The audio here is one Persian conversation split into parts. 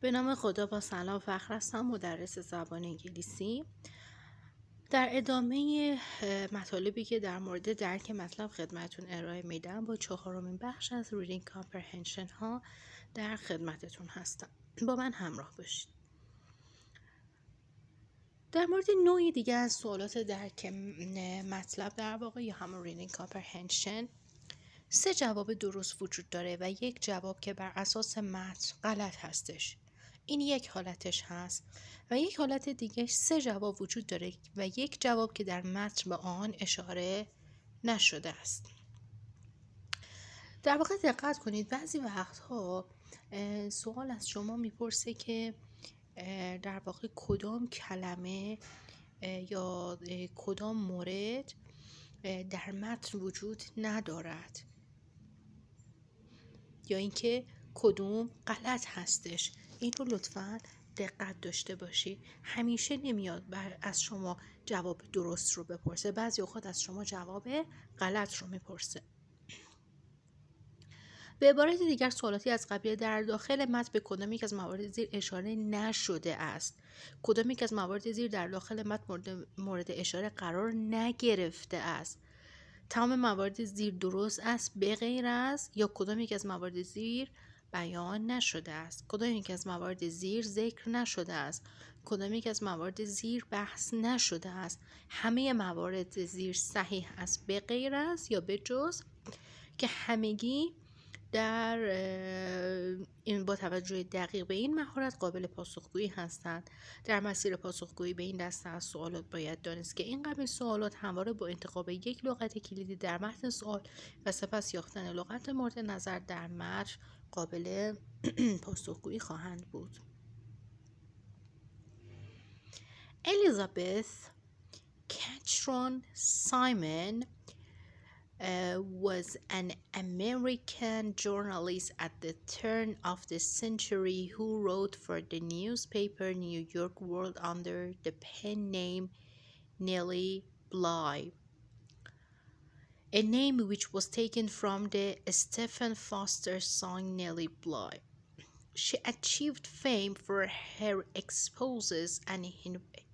به نام خدا. با سلام، فخر هستم، مدرس زبان انگلیسی. در ادامه مطالبی که در مورد درک مطلب خدمتتون ارائه میدم، با 4مین بخش از ریدینگ کامپرهنشن ها در خدمتتون هستم. با من همراه باشید. در مورد نوعی دیگه از سوالات درک مطلب در واقع یا همون ریدینگ کامپرهنشن 3 جواب درست وجود داره و یک جواب که بر اساس متن غلط هستش. این یک حالتش هست و یک حالت دیگه 3 جواب وجود داره و یک جواب که در متن به آن اشاره نشده است. در واقع دقت کنید، بعضی وقتها سوال از شما میپرسه که در واقع کدام کلمه یا کدام مورد در متن وجود ندارد یا اینکه کدوم غلط هستش. این رو لطفاً دقت داشته باشید. همیشه نمیاد از شما جواب درست رو بپرسه، بعضی اوقات از شما جواب غلط رو میپرسه. به عبارت دیگر، سوالاتی از قبیل در داخل متن به کدام یک از موارد زیر اشاره نشده است. کدام یک از موارد زیر در داخل متن مورد اشاره قرار نگرفته است. تمام موارد زیر درست است به غیر از یا کدام یک از موارد زیر بیان نشده است. کدام یک از موارد زیر ذکر نشده است. کدام یک از موارد زیر بحث نشده است. همه موارد زیر صحیح است به غیر از یا به جز که همگی در این با توجه دقیق به این مهارت قابل پاسخگویی هستند. در مسیر پاسخگویی به این دسته از سوالات باید دانست که این قبیل سوالات همواره با انتخاب یک لغت کلیدی در متن سوال و سپس یافتن لغت مورد نظر در متن قابل پاسخگویی خواهند بود. الیزابت کچرون سایمن was an American journalist at the turn of the century who wrote for the newspaper New York World under the pen name Nellie Bly, a name which was taken from the Stephen Foster song Nellie Bly. She achieved fame for her exposes and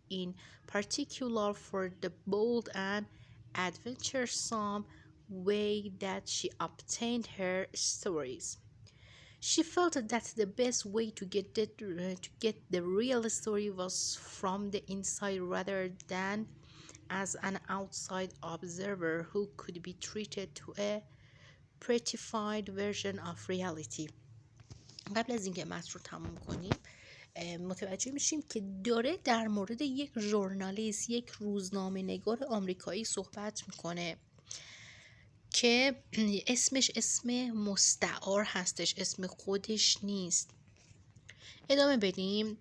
in particular for the bold and adventuresome way that she obtained her stories. She felt that the best way to get the real story was from the inside rather than as an outside observer who could be treated to a prettified version of reality. قبل از اینکه متن رو تموم کنیم متوجه میشیم که داره در مورد یک ژورنالیست، یک روزنامه نگار آمریکایی صحبت میکنه که اسمش اسم مستعار هستش، اسم خودش نیست. ادامه بدیم.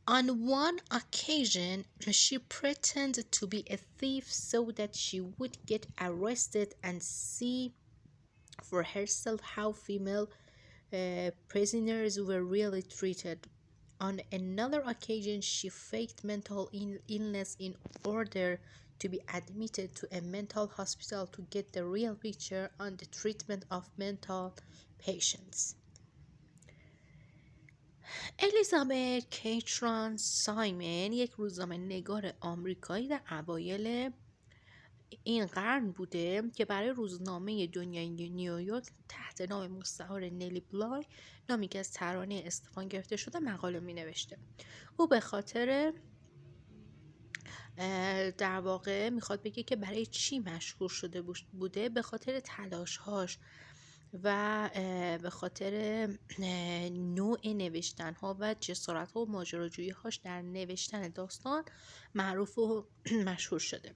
On one occasion, she pretended to be a thief so that she would get arrested and see for herself how female prisoners were really treated. On another occasion, she faked mental illness in order to be admitted to a mental hospital to get the real picture on the treatment of mental patients. الیزابت کیتران سایمن یک روزنامه نگار آمریکایی در اوایل این قرن بوده که برای روزنامه دنیای نیویورک تحت نام مستعار نلی بلای، نامی که از ترانه استفان گرفته شده، مقاله می نوشته. او به خاطر در واقع میخواد بگه که برای چی مشهور شده بوده، به خاطر تلاشهاش و به خاطر نوع نوشتنها و جسارت‌ها و ماجراجویی‌هاش در نوشتن داستان معروف و مشهور شده.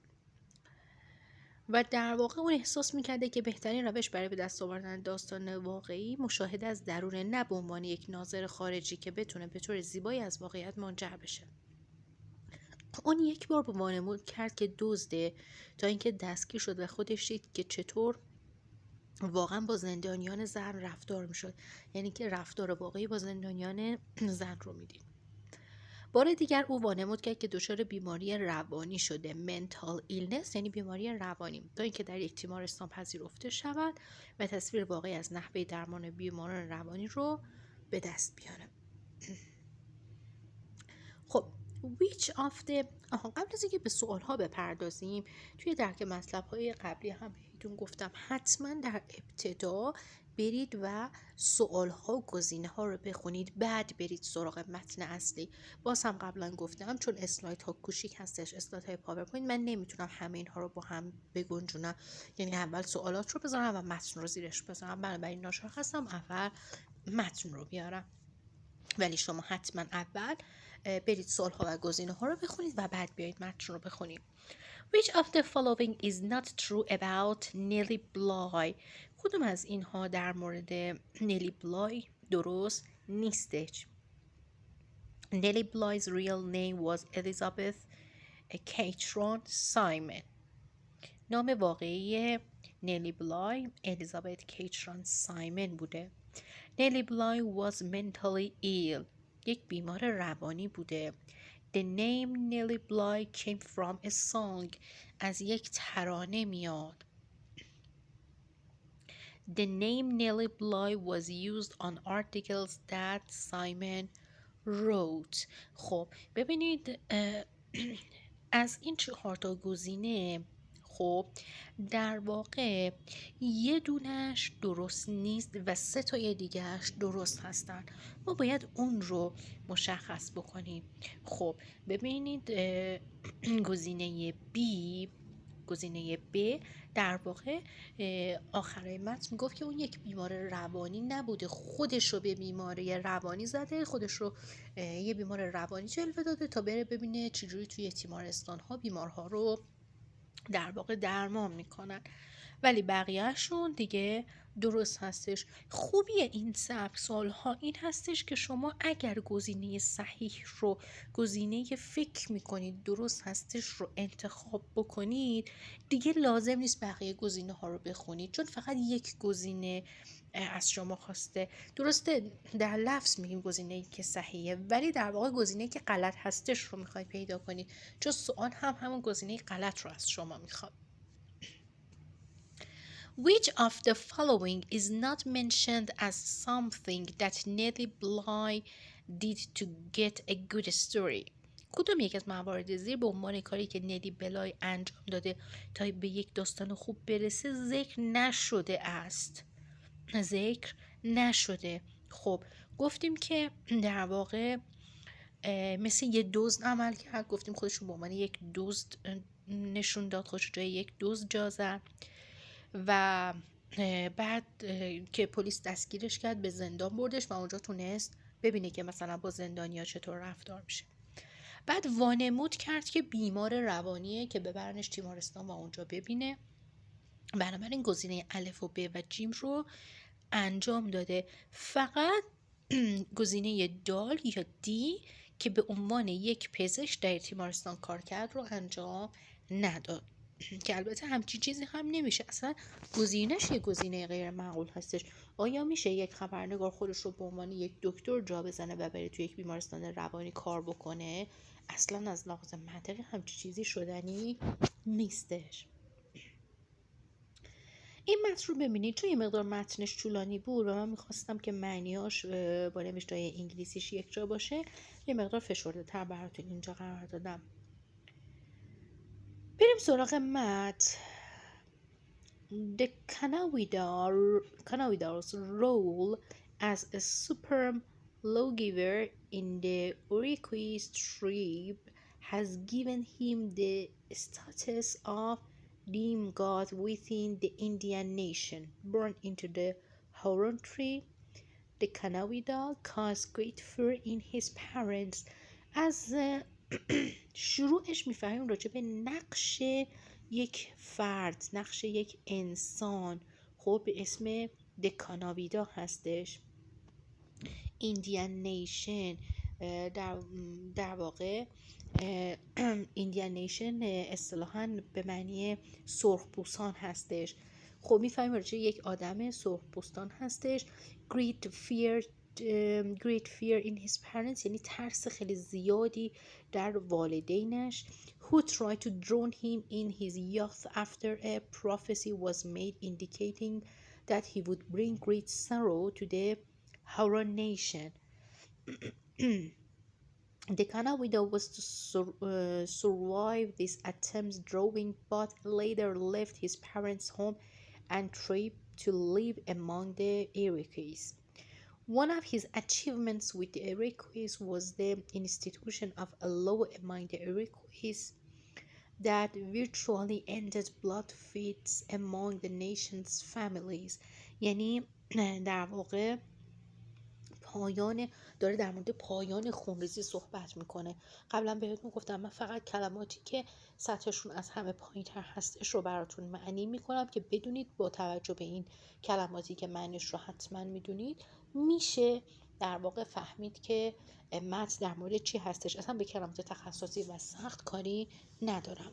و در واقع اون احساس میکرده که بهترین روش برای به دست آوردن داستان واقعی مشاهده از درون، نه به عنوان یک ناظر خارجی که بتونه به طور زیبایی از واقعیت منجر بشه. اون یک بار به وانمود کرد که دزده تا اینکه دستگیر شد و خودش دید که چطور واقعا با زندانیان زن رفتار میشد، یعنی که رفتار واقعی با زندانیان زن رو میدید. بار دیگر او وانمود کرد که دچار بیماری روانی شده، منتال ایلنس یعنی بیماری روانی، تا اینکه در یک تیمارستان پذیرفته شود و تصویر واقعی از نحوه درمان بیماران روانی رو به دست بیاره. خب which of the قبل از اینکه به سوال ها بپردازیم، توی درک مطلب های قبلی هم بهتون گفتم حتما در ابتدا برید و سوال ها و گزینه ها رو بخونید، بعد برید سراغ متن اصلی. باز هم قبلا گفتم چون اسلاید ها کوچیک هستش، اسلاید های پاورپوینت، من نمیتونم همه اینها رو با هم بگنجونم، یعنی اول سوالات رو بذارم و متن رو زیرش بذارم، بنابراین ناچار هستم اول متن رو بیارم. ولی شما حتما اول برید سوال ها و گزینه ها رو بخونید و بعد بیایید متن رو بخونید. Which of the following is not true about Nellie Bly؟ کدوم از اینها در مورد نلی بلای درست نیستش؟ Nellie Bly's real name was Elizabeth Catron Simon. نام واقعی نلی بلای الیزابت کیتران سایمن بوده. نلی بلای was mentally ill. یک بیمار روانی بوده. The name Nellie Bly came from a song. از یک ترانه میاد. The name Nellie Bly was used on articles that Simon wrote. خب ببینید از این 4 تا گزینه خب در واقع یه دونش درست نیست و 3 تای دیگهش درست هستن. ما باید اون رو مشخص بکنیم. خب ببینید گزینه B در واقع آخرای متن میگفت که اون یک بیمار روانی نبوده، خودش رو به بیماری روانی زده، خودش رو یه بیمار روانی جلوه داده تا بره ببینه چجوری توی تیمارستان ها بیمارها رو در واقع درمان میکنن. ولی بقیهشون دیگه درست هستش. خوبی این سبک سوال ها این هستش که شما اگر گزینه صحیح رو، گزینه که فکر میکنید درست هستش رو انتخاب بکنید، دیگه لازم نیست بقیه گزینه ها رو بخونید، چون فقط یک گزینه از شما خواسته. درسته در لفظ میگیم گزینه‌ای که صحیحه، ولی در واقع گزینه‌ای که غلط هستش رو میخواید پیدا کنید، چون سوال هم همون گزینه غلط رو از شما میخواد. Which of the following is not mentioned as something that Nellie Bly did to get a good story؟ کدوم یک از موارد زیر به عنوان کاری که نلی بلای انجام داده تا به یک داستان خوب برسه ذکر نشده است؟ ذکر نشده. خب گفتیم که در واقع مثل یه دزد عمل کرد، گفتیم خودش رو به عنوان یک دزد نشون داد، خودش جای یک دزد جا زد و بعد که پلیس دستگیرش کرد به زندان بردش و اونجا تونست ببینه که مثلا با زندانیا چطور رفتار میشه. بعد وانمود کرد که بیمار روانیه که ببرنش تیمارستان و اونجا ببینه. بنابراین گزینه الف و ب و جیم رو انجام داده. فقط گزینه دال یا دی که به عنوان یک پزشک در تیمارستان کار کرد رو انجام نداد، که البته همچین چیزی هم نمیشه، اصلا گزینهش یه گزینه غیر معقول هستش. آیا میشه یک خبرنگار خودش رو به عنوان یک دکتر جا بزنه و بره توی یک بیمارستان روانی کار بکنه؟ اصلا از لحاظ منطقی همچین چیزی شدنی نیستش. این متن رو ببینید، چون یه مقدار متنش طولانی بود و من میخواستم که معنیاش با نوشته‌های انگلیسیش یک جا باشه، یه مقدار فشرده تر براتون اینجا قرار دادم. بریم سراغ متن. The Canavidar's role as a supreme lawgiver in the Iroquois tribe has given him the status of demigod within the Indian nation. Born into the Huron tribe, the Canavida caused great fear in his parents. از شروعش میفهمیم راجع به نقش یک فرد، نقش یک انسان خب به اسم دکاناویدا هستش. ایندیان نیشن در واقع ایندیان نیشن اصطلاحاً به معنی سرخپوستان هستش. خب میفهمیم راجع یک آدم سرخپوستان هستش. great fear in his parents یعنی ترس خیلی زیادی در والدینش. who tried to drown him in his youth after a prophecy was made indicating that he would bring great sorrow to the Huron nation. The Kana widow was to survive these attempts drawing, but later left his parents' home and tried to live among the Iroquois. One of his achievements with the Iroquois was the institution of a law among the Iroquois that virtually ended blood feuds among the nation's families. یعنی در واقع داره در مورد پایان خونریزی صحبت میکنه. قبلا بهتون گفتم من فقط کلماتی که سطحشون از همه پایین‌تر هستش رو براتون معنی میکنم که بدونید با توجه به این کلماتی که معنیش رو حتما میدونید میشه در واقع فهمید که متن در مورد چی هستش. اصلا به کلمات تخصصی و سخت کاری ندارم.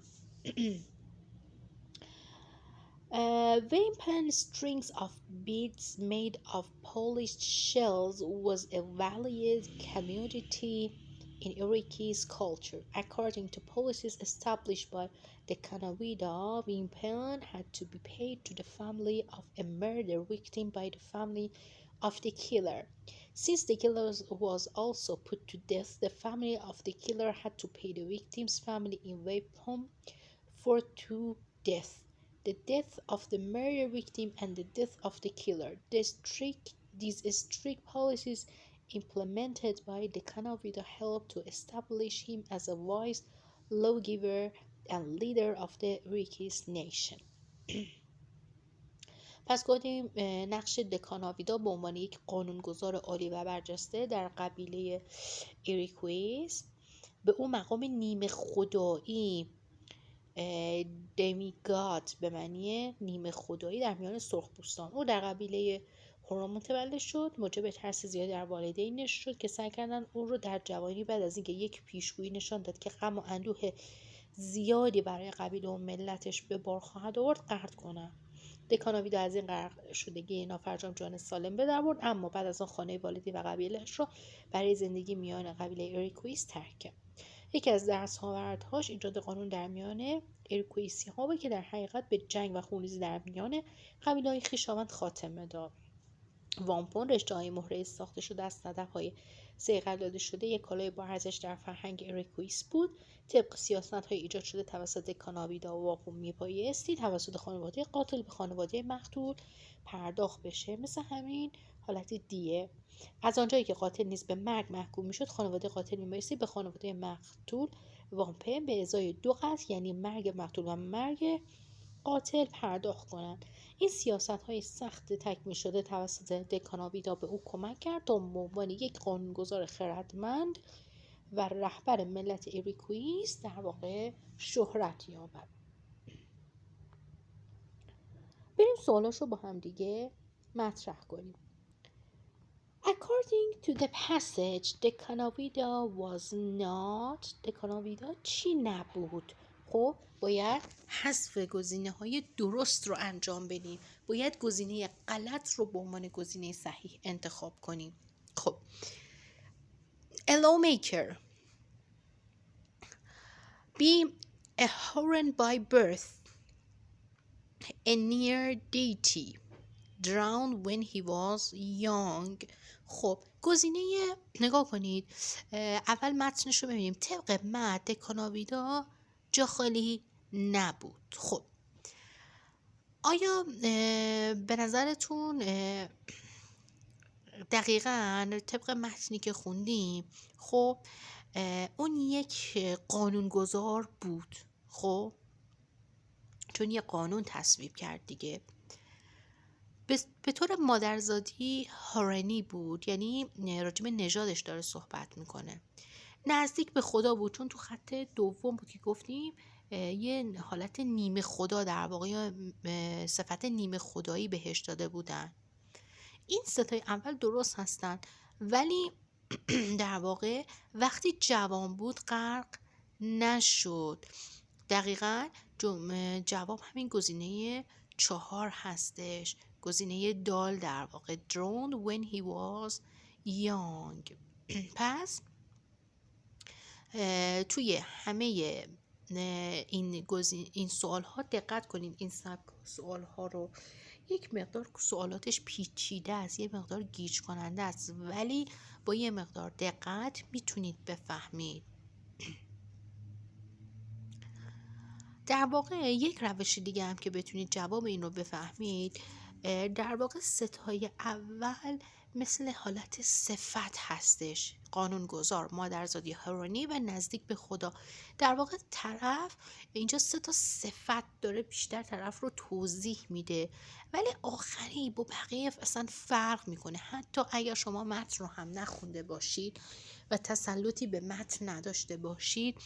Wampum strings of beads made of polished shells was a valued commodity in Iroquois culture. According to policies established by the Kanawida, wampum had to be paid to the family of a murder victim by the family of the killer. Since the killer was also put to death, the family of the killer had to pay the victim's family in wampum for two deaths: the death of the murder victim and the death of the killer. These strict policies implemented by the Kanawida helped to establish him as a wise lawgiver and leader of the Iroquois nation. پس گفتیم نقش دکاناویدا به عنوان یک قانونگذار عالی و برجسته در قبیله ایریکویس به اون مقام نیمه خدایی، دمیگاد به معنی نیمه خدایی در میان سرخپوستان، او در قبیله هورا متولد شد. موجب ترس زیاد در والدینش شد که سعی کردن او رو در جوانی بعد از اینکه یک پیشگویی نشان داد که غم و اندوه زیادی برای قبیله و ملتش به بار خواهد آورد قطع کنن. دکاناویدا از این غرق شدگی نافرجام جان سالم به در برد، اما بعد از آن خانه والدی و قبیله‌اش را برای زندگی میان قبیله ایریکویس ترک کرد. یکی از دستاوردهاش ایجاد قانون در میان ایریکویسی ها بود که در حقیقت به جنگ و خونریزی در میان قبیله‌های خویشاوند خاتمه داد. وامپون رشته‌های مهره ساخته شده از صدف‌های صیقل داده شده یک کالای با ارزش در فرهنگ ایریکویس بود. طبق سیاست‌های ایجاد شده توسط کاناویدا و واقعا میبایستی توسط خانواده قاتل به خانواده مقتول پرداخت بشه، مثل همین حالت دیه. از آنجایی که قاتل نیز به مرگ محکوم میشد، خانواده قاتل میبایستی به خانواده مقتول وامپن به ازای 2 قتل، یعنی مرگ مقتول و مرگ قاتل، پرداخت کنند. این سیاست‌های سخت تکمیل شده توسط دکاناویدا به او کمک کرد تا به عنوان یک قانونگذار خردمند و رهبر ملت ایریکویس در واقع شهرت یابد. بریم سوالاشو با هم دیگه مطرح کنیم. According to the passage, دکاناویدا چی نبود؟ خب باید حذف گزینه‌های درست رو انجام بدیم. باید گزینه غلط رو به عنوان گزینه صحیح انتخاب کنیم. خب A lawmaker. Be a Huron by birth. A near deity. Drowned when he was young. خب گزینه نگاه کنید، اول متنش رو ببینیم. طبق متن دکاناویدا جا خالی نبود. خب آیا به نظرتون دقیقاً طبق متنی که خوندیم خب اون یک قانونگذار بود؟ خب چون یه قانون تصویب کرد دیگه. به طور مادرزادی هارنی بود، یعنی راجب نژادش داره صحبت میکنه. نزدیک به خدا بود، چون تو خط دوم بود که گفتیم یه حالت نیمه خدا در واقع صفت نیمه خدایی بهش داده بودن. این ستای اول درست هستن، ولی در واقع وقتی جوان بود غرق نشد. دقیقاً جواب همین گزینه 4 هستش، گزینه دال در واقع drowned when he was young. پس توی همه این سوال ها دقت کنین. این سبک سوال ها رو یک مقدار سوالاتش پیچیده است، یه مقدار گیج کننده است، ولی با یه مقدار دقت میتونید بفهمید. در واقع یک روش دیگه هم که بتونید جواب این رو بفهمید، در واقع ستای اول مثل حالت صفت هستش: قانونگذار، مادرزادی، هرونی و نزدیک به خدا. در واقع طرف اینجا 3 تا صفت داره، بیشتر طرف رو توضیح میده، ولی آخری با بقیه اصلا فرق میکنه. حتی اگر شما متن رو هم نخونده باشید و تسلطی به متن نداشته باشید،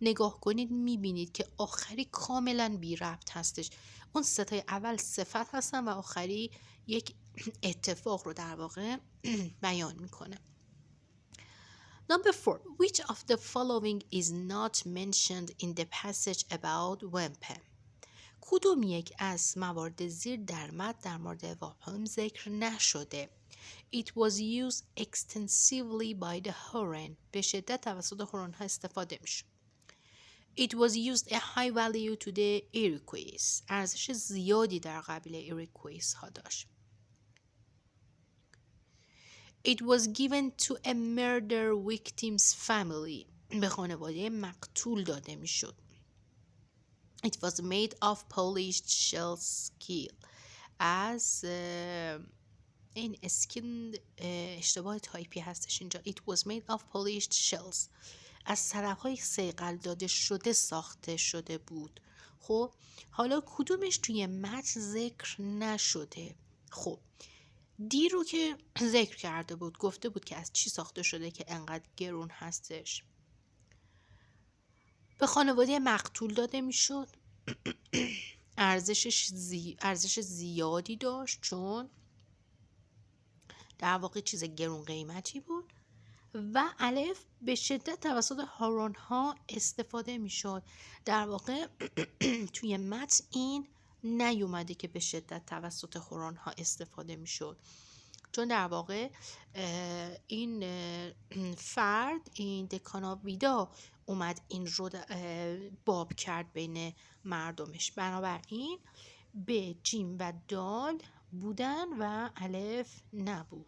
نگاه کنید میبینید که آخری کاملا بی ربط هستش. اون 3 تای اول صفت هستن و آخری یک اتفاق رو در واقع بیان میکنه. Number 4. Which of the following is not mentioned in the passage about wampum? کدوم یک از موارد زیر در متن در مورد واپم ذکر نشده؟ It was used extensively by the Huron. به شدت توسط هورون ها استفاده میشه. It was used a high value to the Iroquois. ارزش زیادی در قبیله Iroquois ها داشت. It was given to a murder victim's family. به خانواده مقتول داده میشد. It was made of polished shell steel. از این اسکین اشتباه تایپی هستش اینجا. It was made of polished shells. از سرپای صیقل داده شده ساخته شده بود. خب حالا کدومش توی متن ذکر نشده؟ خب دی رو که ذکر کرده بود، گفته بود که از چی ساخته شده که انقدر گرون هستش. به خانواده مقتول داده میشد. ارزش زیادی داشت چون در واقع چیز گرون قیمتی بود. و الف به شدت توسط هورون ها استفاده می شد. در واقع توی متن این نیومده که به شدت توسط هورون ها استفاده می شد، چون در واقع این فرد، این دکاناویدا اومد این رو باب کرد بین مردمش. بنابراین به جیم و دال بودن و الف نبود.